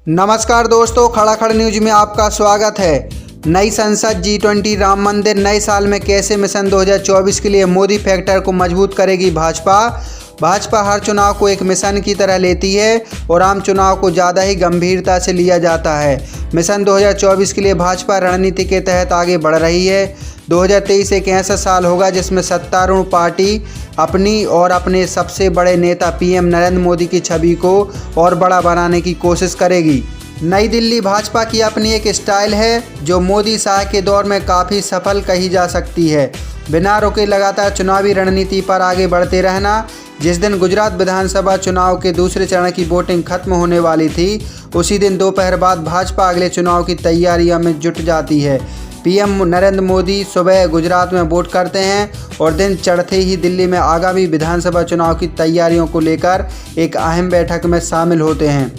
नमस्कार दोस्तों, खड़ाखड़ न्यूज में आपका स्वागत है। नई संसद G20 राम मंदिर नए साल में कैसे मिशन 2024 के लिए मोदी फैक्टर को मजबूत करेगी भाजपा हर चुनाव को एक मिशन की तरह लेती है और आम चुनाव को ज़्यादा ही गंभीरता से लिया जाता है। मिशन 2024 के लिए भाजपा रणनीति के तहत आगे बढ़ रही है। 2023 एक ऐसा साल होगा जिसमें सत्तारूढ़ पार्टी अपनी और अपने सबसे बड़े नेता PM नरेंद्र मोदी की छवि को और बड़ा बनाने की कोशिश करेगी। नई दिल्ली भाजपा की अपनी एक स्टाइल है जो मोदी शाह के दौर में काफ़ी सफल कही जा सकती है। बिना रुके लगातार चुनावी रणनीति पर आगे बढ़ते रहना। जिस दिन गुजरात विधानसभा चुनाव के दूसरे चरण की वोटिंग खत्म होने वाली थी, उसी दिन दोपहर बाद भाजपा अगले चुनाव की तैयारियों में जुट जाती है। PM नरेंद्र मोदी सुबह गुजरात में वोट करते हैं और दिन चढ़ते ही दिल्ली में आगामी विधानसभा चुनाव की तैयारियों को लेकर एक अहम बैठक में शामिल होते हैं।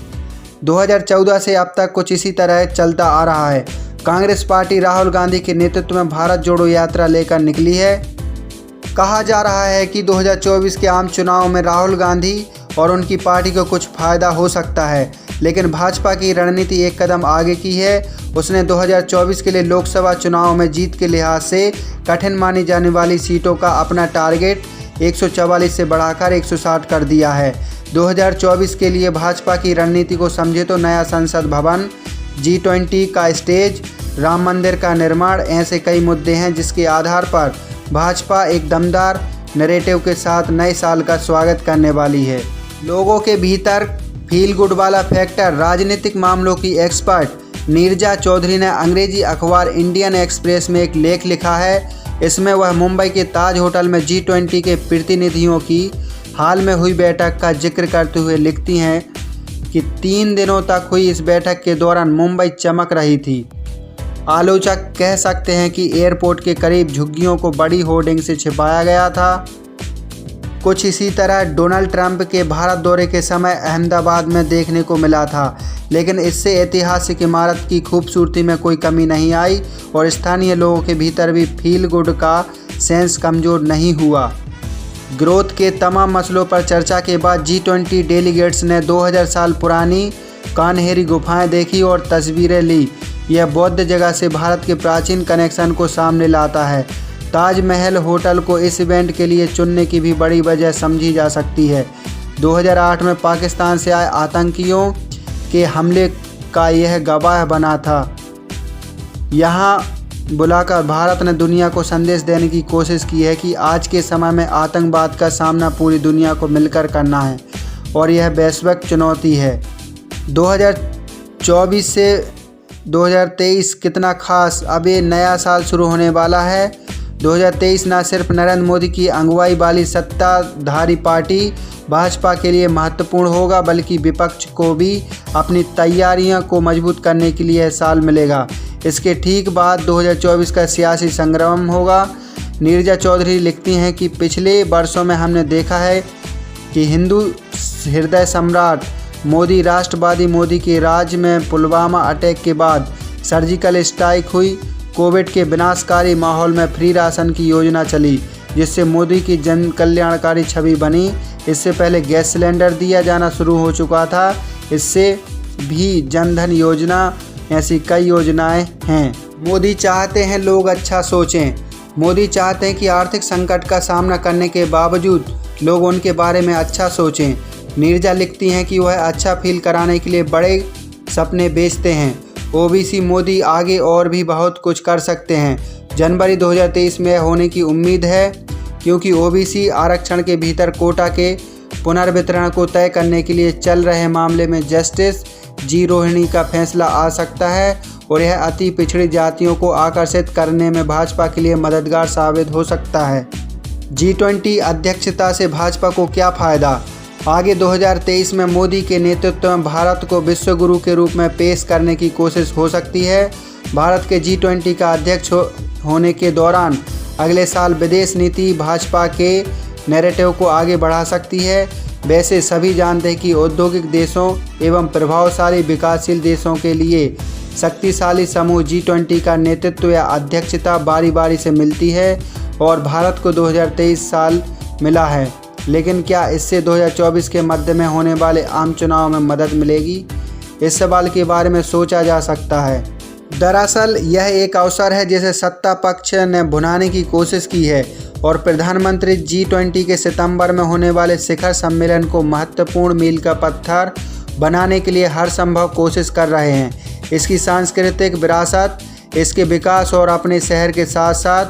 2014 से अब तक कुछ इसी तरह चलता आ रहा है। कांग्रेस पार्टी राहुल गांधी के नेतृत्व में भारत जोड़ो यात्रा लेकर निकली है। कहा जा रहा है कि 2024 के आम चुनाव में राहुल गांधी और उनकी पार्टी को कुछ फायदा हो सकता है, लेकिन भाजपा की रणनीति एक कदम आगे की है। उसने 2024 के लिए लोकसभा चुनाव में जीत के लिहाज से कठिन मानी जाने वाली सीटों का अपना टारगेट 144 से बढ़ाकर 160 कर दिया है। 2024 के लिए भाजपा की रणनीति को समझे तो नया संसद भवन, G20 का स्टेज, राम मंदिर का निर्माण, ऐसे कई मुद्दे हैं जिसके आधार पर भाजपा एक दमदार नैरेटिव के साथ नए साल का स्वागत करने वाली है। लोगों के भीतर फील गुड वाला फैक्टर। राजनीतिक मामलों की एक्सपर्ट नीरजा चौधरी ने अंग्रेजी अखबार इंडियन एक्सप्रेस में एक लेख लिखा है। इसमें वह मुंबई के ताज होटल में G20 के प्रतिनिधियों की हाल में हुई बैठक का जिक्र करते हुए लिखती हैं कि 3 दिनों तक हुई इस बैठक के दौरान मुंबई चमक रही थी। आलोचक कह सकते हैं कि एयरपोर्ट के करीब झुग्गियों को बड़ी होर्डिंग से छिपाया गया था। कुछ इसी तरह डोनाल्ड ट्रंप के भारत दौरे के समय अहमदाबाद में देखने को मिला था, लेकिन इससे ऐतिहासिक इमारत की खूबसूरती में कोई कमी नहीं आई और स्थानीय लोगों के भीतर भी फील गुड का सेंस कमज़ोर नहीं हुआ। ग्रोथ के तमाम मसलों पर चर्चा के बाद G20 डेलीगेट्स ने 2000 साल पुरानी कान्हेरी गुफाएं देखी और तस्वीरें ली। यह बौद्ध जगह से भारत के प्राचीन कनेक्शन को सामने लाता है। ताजमहल होटल को इस इवेंट के लिए चुनने की भी बड़ी वजह समझी जा सकती है। 2008 में पाकिस्तान से आए आतंकियों के हमले का यह गवाह बना था। यहाँ बुलाकर भारत ने दुनिया को संदेश देने की कोशिश की है कि आज के समय में आतंकवाद का सामना पूरी दुनिया को मिलकर करना है और यह वैश्विक चुनौती है। 2024 से 2023 कितना खास। अब ये नया साल शुरू होने वाला है। 2023 न सिर्फ नरेंद्र मोदी की अगुवाई वाली सत्ताधारी पार्टी भाजपा के लिए महत्वपूर्ण होगा, बल्कि विपक्ष को भी अपनी तैयारियों को मजबूत करने के लिए यह साल मिलेगा। इसके ठीक बाद 2024 का सियासी संग्राम होगा। नीरजा चौधरी लिखती हैं कि पिछले वर्षों में हमने देखा है कि हिंदू हृदय सम्राट मोदी, राष्ट्रवादी मोदी के राज में पुलवामा अटैक के बाद सर्जिकल स्ट्राइक हुई। कोविड के विनाशकारी माहौल में फ्री राशन की योजना चली, जिससे मोदी की जन कल्याणकारी छवि बनी। इससे पहले गैस सिलेंडर दिया जाना शुरू हो चुका था। इससे भी जनधन योजना, ऐसी कई योजनाएं हैं। मोदी चाहते हैं लोग अच्छा सोचें। मोदी चाहते हैं कि आर्थिक संकट का सामना करने के बावजूद लोग उनके बारे में अच्छा सोचें। नीरजा लिखती हैं कि वह अच्छा फील कराने के लिए बड़े सपने बेचते हैं। OBC मोदी आगे और भी बहुत कुछ कर सकते हैं। जनवरी 2023 में होने की उम्मीद है, क्योंकि OBC आरक्षण के भीतर कोटा के पुनर्वितरण को तय करने के लिए चल रहे मामले में जस्टिस G रोहिणी का फैसला आ सकता है और यह अति पिछड़ी जातियों को आकर्षित करने में भाजपा के लिए मददगार साबित हो सकता है। G20 अध्यक्षता से भाजपा को क्या फ़ायदा। आगे 2023 में मोदी के नेतृत्व में भारत को विश्व गुरु के रूप में पेश करने की कोशिश हो सकती है। भारत के G20 का अध्यक्ष होने के दौरान अगले साल विदेश नीति भाजपा के नैरेटिव को आगे बढ़ा सकती है। वैसे सभी जानते हैं कि औद्योगिक देशों एवं प्रभावशाली विकासशील देशों के लिए शक्तिशाली समूह G20 का नेतृत्व या अध्यक्षता बारी बारी से मिलती है और भारत को 2023 साल मिला है। लेकिन क्या इससे 2024 के मध्य में होने वाले आम चुनाव में मदद मिलेगी? इस सवाल के बारे में सोचा जा सकता है। दरअसल यह एक अवसर है जिसे सत्ता पक्ष ने भुनाने की कोशिश की है और प्रधानमंत्री G20 के सितंबर में होने वाले शिखर सम्मेलन को महत्वपूर्ण मील का पत्थर बनाने के लिए हर संभव कोशिश कर रहे हैं। इसकी सांस्कृतिक विरासत, इसके विकास और अपने शहर के साथ साथ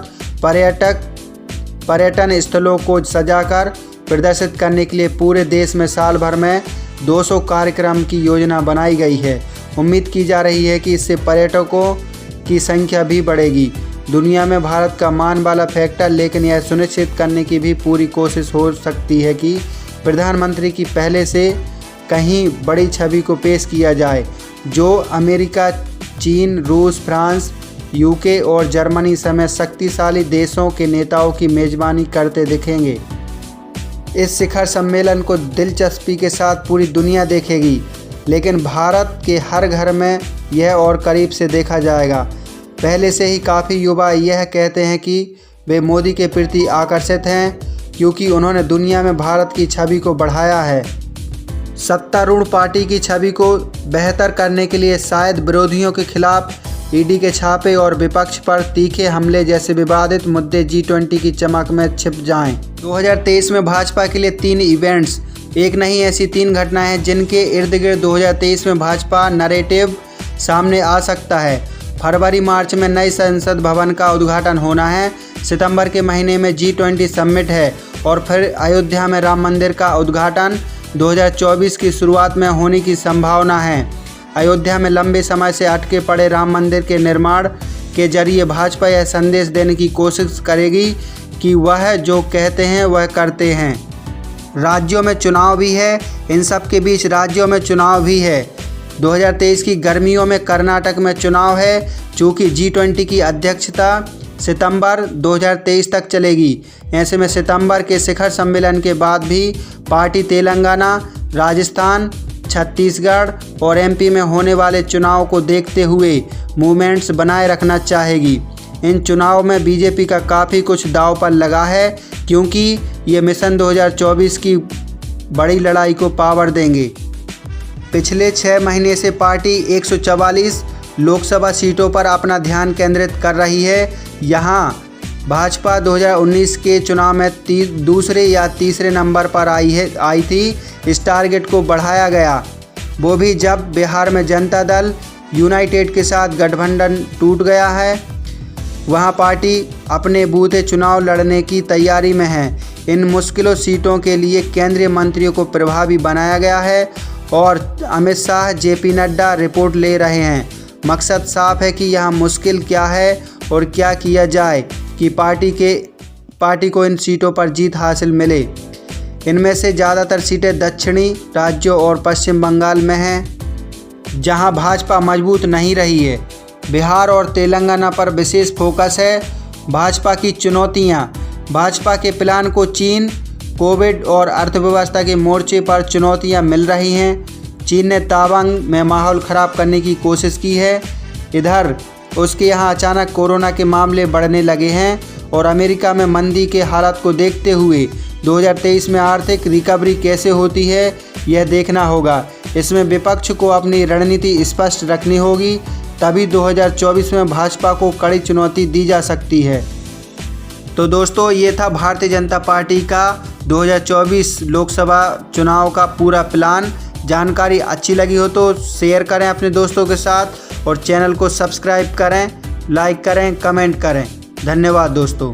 पर्यटन स्थलों को सजाकर प्रदर्शित करने के लिए पूरे देश में साल भर में 200 कार्यक्रम की योजना बनाई गई है। उम्मीद की जा रही है कि इससे पर्यटकों की संख्या भी बढ़ेगी। दुनिया में भारत का मान वाला फैक्टर, लेकिन यह सुनिश्चित करने की भी पूरी कोशिश हो सकती है कि प्रधानमंत्री की पहले से कहीं बड़ी छवि को पेश किया जाए, जो अमेरिका, चीन, रूस, फ्रांस, यूके और जर्मनी समेत शक्तिशाली देशों के नेताओं की मेज़बानी करते दिखेंगे। इस शिखर सम्मेलन को दिलचस्पी के साथ पूरी दुनिया देखेगी, लेकिन भारत के हर घर में यह और करीब से देखा जाएगा। पहले से ही काफ़ी युवा यह कहते हैं कि वे मोदी के प्रति आकर्षित हैं, क्योंकि उन्होंने दुनिया में भारत की छवि को बढ़ाया है। सत्तारूढ़ पार्टी की छवि को बेहतर करने के लिए शायद विरोधियों के खिलाफ ईडी के छापे और विपक्ष पर तीखे हमले जैसे विवादित मुद्दे G20 की चमक में छिप जाएं। 2023 में भाजपा के लिए 3 इवेंट्स, एक नहीं ऐसी 3 घटनाएं हैं जिनके इर्द गिर्द 2023 में भाजपा नैरेटिव सामने आ सकता है। फरवरी मार्च में नए संसद भवन का उद्घाटन होना है, सितंबर के महीने में G20 समिट है और फिर अयोध्या में राम मंदिर का उद्घाटन 2024 की शुरुआत में होने की संभावना है। अयोध्या में लंबे समय से अटके पड़े राम मंदिर के निर्माण के जरिए भाजपा यह संदेश देने की कोशिश करेगी कि वह जो कहते हैं वह करते हैं। राज्यों में चुनाव भी है, इन सब के बीच राज्यों में चुनाव भी है। 2023 की गर्मियों में कर्नाटक में चुनाव है, चूँकि G20 की अध्यक्षता सितंबर 2023 तक चलेगी। ऐसे में सितंबर के शिखर सम्मेलन के बाद भी पार्टी तेलंगाना, राजस्थान, छत्तीसगढ़ और MP में होने वाले चुनाव को देखते हुए मूवमेंट्स बनाए रखना चाहेगी। इन चुनाव में बीजेपी का काफ़ी कुछ दांव पर लगा है, क्योंकि ये मिशन 2024 की बड़ी लड़ाई को पावर देंगे। पिछले 6 महीने से पार्टी 144 लोकसभा सीटों पर अपना ध्यान केंद्रित कर रही है। यहाँ भाजपा 2019 के चुनाव में दूसरे या तीसरे नंबर पर आई थी। इस टारगेट को बढ़ाया गया, वो भी जब बिहार में जनता दल यूनाइटेड के साथ गठबंधन टूट गया है। वहाँ पार्टी अपने बूथे चुनाव लड़ने की तैयारी में है। इन मुश्किलों सीटों के लिए केंद्रीय मंत्रियों को प्रभावी बनाया गया है और अमित शाह, JP नड्डा रिपोर्ट ले रहे हैं। मकसद साफ है कि यहाँ मुश्किल क्या है और क्या किया जाए कि पार्टी को इन सीटों पर जीत हासिल मिले। इनमें से ज़्यादातर सीटें दक्षिणी राज्यों और पश्चिम बंगाल में हैं, जहां भाजपा मजबूत नहीं रही है। बिहार और तेलंगाना पर विशेष फोकस है। भाजपा की चुनौतियां, भाजपा के प्लान को चीन, कोविड और अर्थव्यवस्था के मोर्चे पर चुनौतियां मिल रही हैं। चीन ने ताइवान में माहौल ख़राब करने की कोशिश की है। इधर उसके यहाँ अचानक कोरोना के मामले बढ़ने लगे हैं और अमेरिका में मंदी के हालात को देखते हुए 2023 में आर्थिक रिकवरी कैसे होती है यह देखना होगा। इसमें विपक्ष को अपनी रणनीति स्पष्ट रखनी होगी, तभी 2024 में भाजपा को कड़ी चुनौती दी जा सकती है। तो दोस्तों, ये था भारतीय जनता पार्टी का 2024 लोकसभा चुनाव का पूरा प्लान। जानकारी अच्छी लगी हो तो शेयर करें अपने दोस्तों के साथ और चैनल को सब्सक्राइब करें, लाइक करें, कमेंट करें। धन्यवाद दोस्तों।